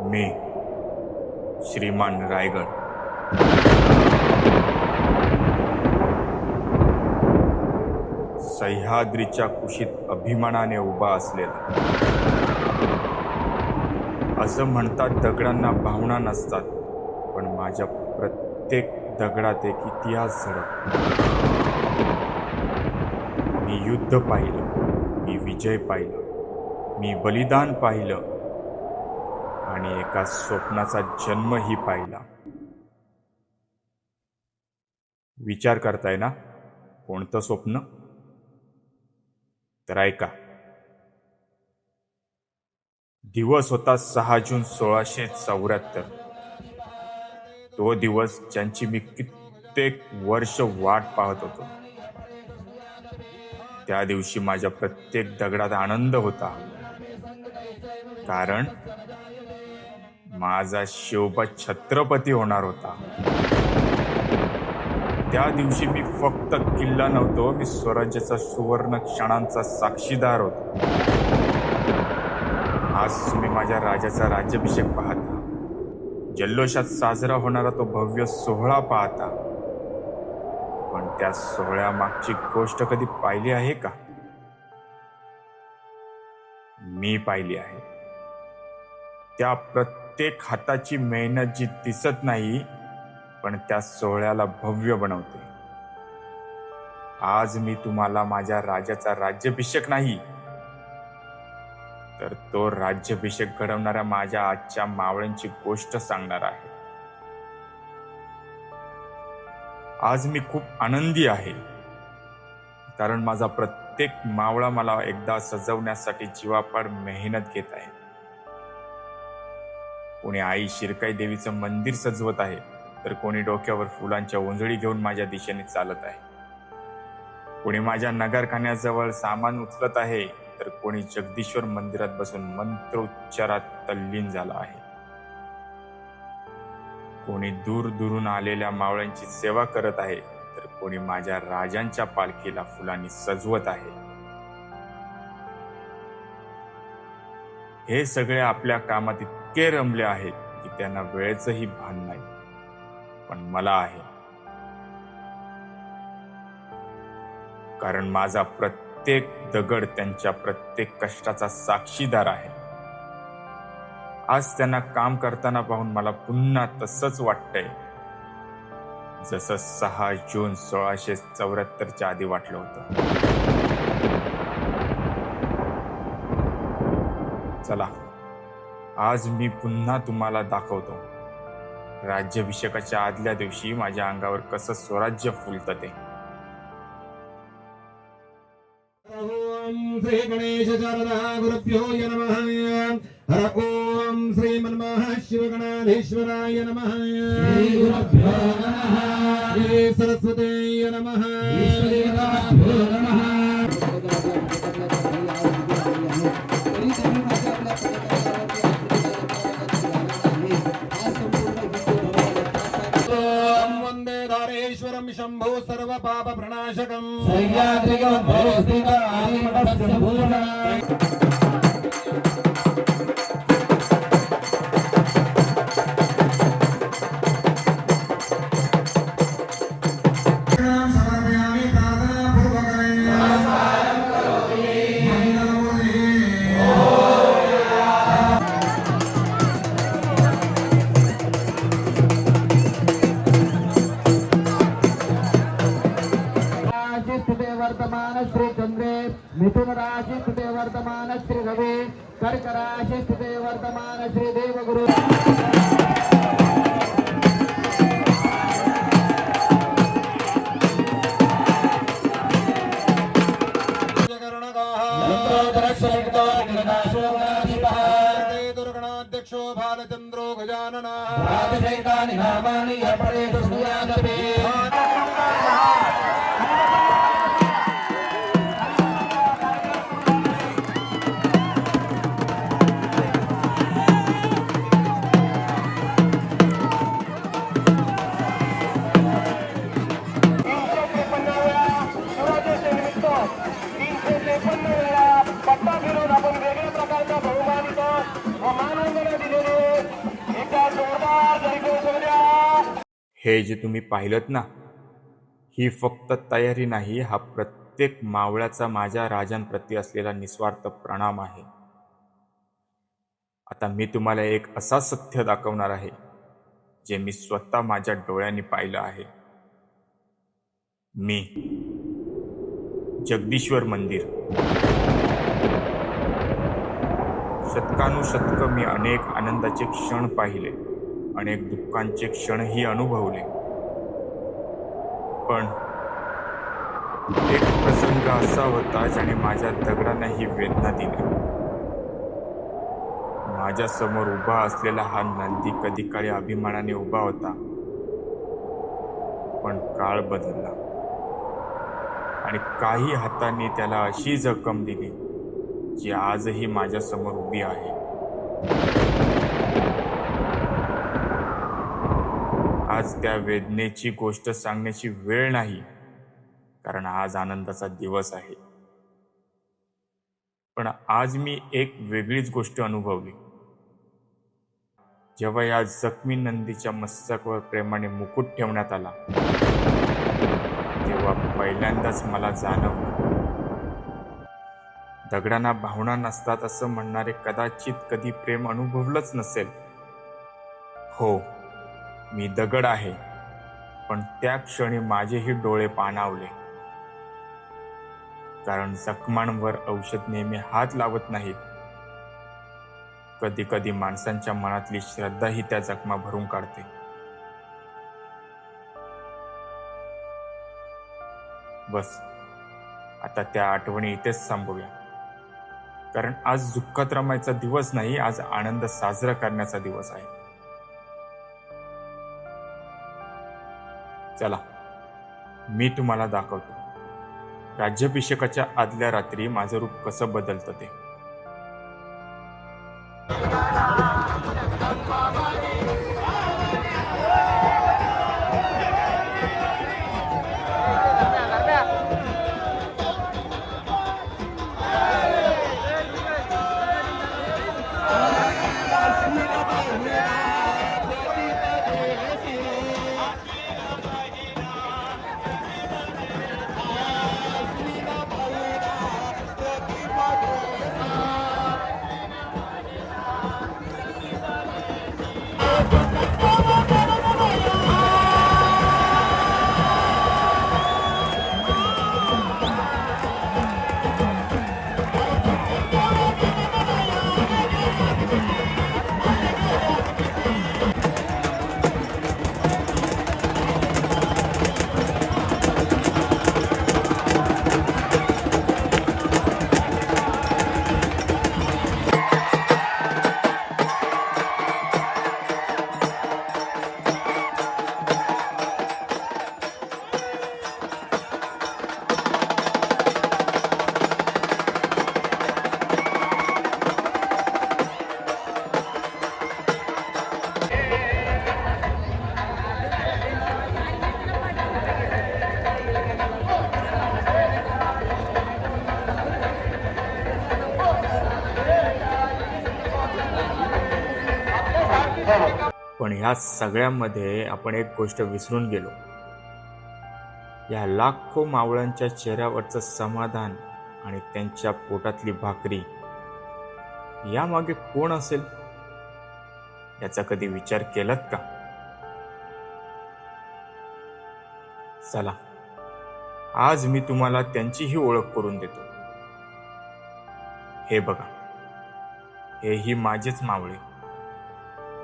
मी श्रीमान रायगड सह्याद्रीच्या कुशीत अभिमानाने उभा असलेला. असं म्हणतात दगडांना भावना नसतात, पण माझ्या प्रत्येक दगडात एक इतिहास झळकतो. मी युद्ध पाहिलं, मी विजय पाहिला, मी बलिदान पाहिलं आणि एका स्वप्नाचा जन्मही पाहिला. विचार करताय ना कोणतं स्वप्न? तर ऐका. दिवस होता 6 जून 1674. तो दिवस ज्यांची मी कित्येक वर्ष वाट पाहत होतो. त्या दिवशी माझ्या प्रत्येक दगडात आनंद होता, कारण माझा शिवबा छत्रपती होणार होता. त्या दिवशी मी फक्त किल्ला नव्हतो, मी स्वराज्याचा सुवर्ण क्षणांचा साक्षीदार होतो. आज तुम्ही माझ्या राजाचा राज्याभिषेक पाहता, जल्लोषात साजरा होणारा तो भव्य सोहळा पाहता. पण त्या सोहळ्यामागची गोष्ट कधी पाहिली आहे का? मी पाहिली आहे. त्या प्रत्येक हाताची मेहनत जी दिसत नाही, पण त्या सोहळ्याला भव्य बनवते. आज मी तुम्हाला माझ्या राजाचा राज्याभिषेक नाही, तर तो राज्याभिषेक घडवणाऱ्या माझ्या आजच्या मावळ्यांची गोष्ट सांगणार आहे. आज मी खूप आनंदी आहे, कारण माझा प्रत्येक मावळा मला एकदा सजवण्यासाठी जीवापाड मेहनत घेत आहे. कोणी आई शिरकाई देवीचं मंदिर सजवत आहे, तर कोणी डोक्यावर फुलांच्या ओंजळी घेऊन माझ्या दिशेने चालत आहे. कोणी माझ्या नगरखान्याजवळ सामान उचलत आहे, तर कोणी जगदीश्वर मंदिरात बसून मंत्रोच्चारात तल्लीन झाला आहे. कोणी दूर दूरून आलेल्या मावळ्यांची सेवा करत आहे, तर कोणी माझ्या राजांच्या पालखीला फुलांनी सजवत आहे. हे सगळे आपल्या कामात इतके रमले आहेत की त्यांना वेळेचंही भान नाही, पण मला आहे. कारण माझा प्रत्येक दगड त्यांच्या प्रत्येक कष्टाचा साक्षीदार आहे. आज त्यांना काम करताना पाहून मला पुन्हा तसंच वाटतंय, जसं 6 जून 1674च्या आधी वाटलं होतं. चला, आज मी पुन्हा तुम्हाला दाखवतो राज्याभिषेकाच्या आदल्या दिवशी माझ्या अंगावर कसं स्वराज्य फुलतं ते. ओम श्री गणेश शारदा गुरुभ्यो नमः. हर ओम श्री मन्मः शिवगणाधीश्वराय नमः. श्री गुरुभ्यो नमः. श्री सरस्वती नमः. श्री गुरुभ्यो नमः. धारेश्वरं शंभो सर्व पाप प्रणाशकं सह्याद्रिगोस्थित आदिमठस्य पूर्ण. वर्तमान श्री चंद्रे मिथुन राशि स्थिते वर्तमान श्री रवि कर्क राशि स्थिते वर्तमान श्री देवगुरु. दुर्गणाध्यक्षो बालचंद्रो गजानन नामानि अपरेषु सुयादपे. पट्टा फिरून आपण वेगळ्या प्रकारचा बहुमानित व मानवंदना दिलेले हे जे तुम्ही पाहिलत ना, ही फक्त तयारी नाही, हा प्रत्येक मावळ्याचा माझ्या राजांप्रती असलेला निस्वार्थ प्रणाम आहे. आता मी तुम्हाला एक असा सत्य दाखवणार आहे जे मी स्वतः माझ्या डोळ्यांनी पाहिलं आहे. मी जगदीश्वर मंदिर. शतकानुशतक मी अनेक आनंदाचे क्षण पाहिले, अनेक दुःखांचे क्षणही अनुभवले. पण एक प्रसंग असा होता ज्याने माझ्या दगडांना ही वेदना दिली. माझ्या समोर उभा असलेला हा नंदी कधी काळी अभिमानाने उभा होता, पण काळ बदलला आणि काही हातांनी त्याला अशी जखम दिली जी आजही माझ्या समोर उभी आहे. आज त्या वेदनेची गोष्ट सांगण्याची वेळ नाही, कारण आज आनंदाचा दिवस आहे. पण आज मी एक वेगळीच गोष्ट अनुभवली. जेव्हा या जखमी नंदीच्या मस्तकावर प्रेमाने मुकुट ठेवण्यात आला, तेव्हा पहिल्यांदाच मला जाणवलं, दगडांना भावना नसतात असं म्हणणारे कदाचित कधी प्रेम अनुभवलंच नसेल. हो, मी दगड आहे, पण त्या क्षणी माझेही डोळे पाणावले. कारण जखमांवर औषध नेहमी हात लावत नाहीत. कधी कधी माणसांच्या मनातली श्रद्धा ही त्या जखमा भरून काढते. बस, आता त्या आठवणी इथेच थांबूया. कारण आज दुःखात रमायचा दिवस नाही, आज आनंद साजरा करण्याचा दिवस आहे. चला, मी तुम्हाला दाखवतो राज्याभिषेकाच्या आदल्या रात्री माझं रूप कसं बदलतं ते. पण ह्या सगळ्यामध्ये आपण एक गोष्ट विसरून गेलो. या लाखो मावळ्यांच्या चेहऱ्यावरचं समाधान आणि त्यांच्या पोटातली भाकरी, यामागे कोण असेल याचा कधी विचार केलात का? चला, आज मी तुम्हाला त्यांचीही ओळख करून देतो. हे बघा, हेही माझेच मावळे.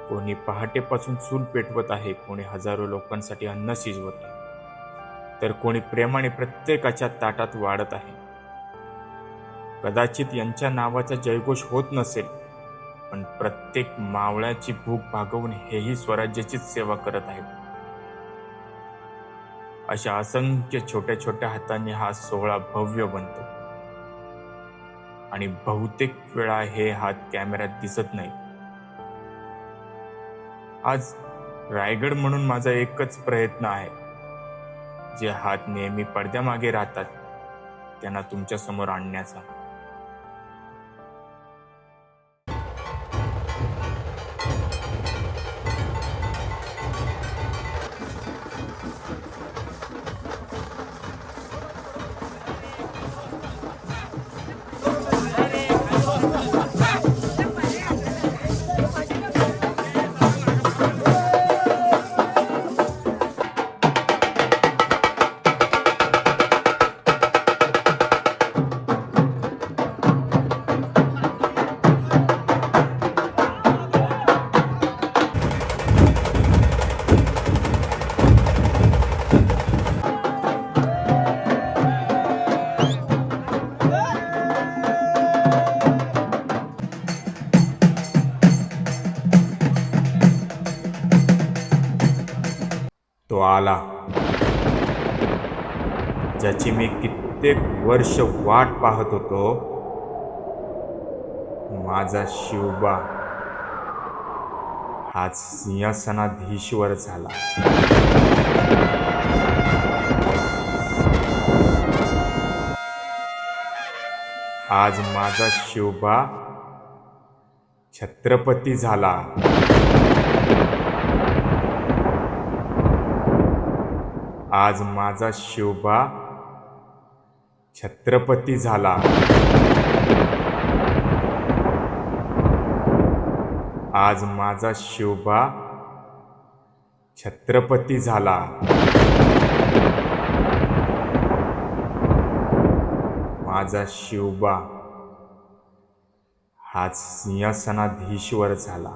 कोणी पहाटेपासून चूल पेटवत आहे, कोणी हजारो लोकांसाठी अन्न शिजवत आहे, तर कोणी प्रेमाने प्रत्येकाच्या ताटात वाढत आहे. कदाचित यांच्या नावाचा जयघोष होत नसेल, पण प्रत्येक मावळ्याची भूक भागवून हेही स्वराज्याचीच सेवा करत आहेत. अशा असंख्य छोट्या छोट्या हातांनी हा सोहळा भव्य बनतो आणि बहुतेक वेळा हे हात कॅमेऱ्यात दिसत नाहीत. आज रायगड म्हणून माझा एकच प्रयत्न आहे, जे हात नेहमी पडद्यामागे राहतात त्यांना तुमच्या समोर आणण्याचा. आला, ज्याची मी कित्येक वर्ष वाट पाहत होतो. माझा शिवबा हाच सिंहासनाधीश्वर झाला. आज माझा शिवबा छत्रपती झाला. आज माझा शिवबा छत्रपती झाला. आज माझा शिवबा छत्रपती झाला. माझा शिवबा हाच सिंहासनाधीश्वर झाला.